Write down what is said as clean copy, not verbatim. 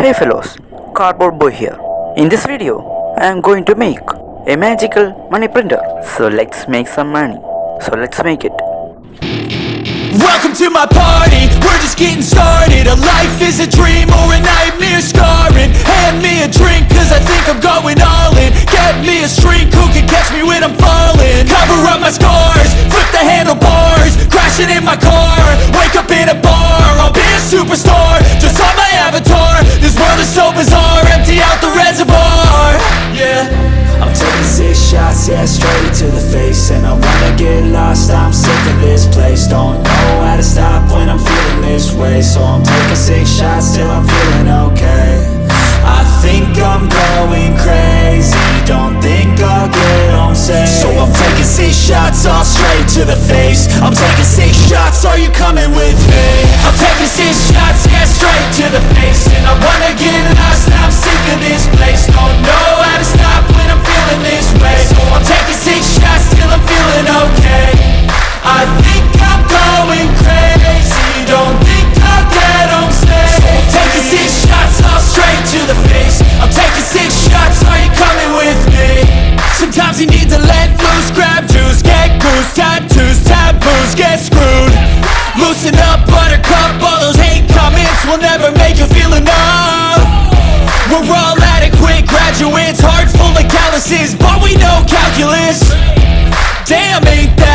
Hey fellows, Cardboard Boy here. In this video, I am going to make a magical money printer. So let's make some money. So let's make it. Welcome to my party, we're just getting started. A life is a dream or a nightmare scarring. Hand me a drink cause I think I'm going all in. Get me a shrink who can catch me when I'm falling. Cover up my scars, flip the handlebars. Crashing in my car, wake up in a bar. I'll be a superstar, just on my avatar. This world is so bizarre, empty out the reservoir. Yeah, I'm taking 6 shots, yeah, straight to the face. And I wanna get lost, I'm sick of this place. Don't know how to stop when I'm feeling this way. So I'm taking 6 shots till I'm feeling okay. I think I'm going crazy, don't think I'll get home safe. So I'm taking 6 shots, all straight to the face. I'm taking 6 shots, are you coming with me? I'm taking 6 shots, yeah, straight to the face. And I wanna get lost, I'm sick of this place. Don't know how to stop when I'm feeling this way. So I'm taking 6 shots till I'm feeling okay. I think I'm going crazy, don't think I'll get home safe. So I'm taking 6 shots, all straight to the face. I'm taking 6 shots, are you coming with me? Sometimes you need to let loose, grab juice, get goose, tattoos, taboos, get screwed. Loosen up, buttercup, all those hate comments will never make you feel enough. We're all adequate graduates, heart full of calluses, but we know calculus. Damn, ain't that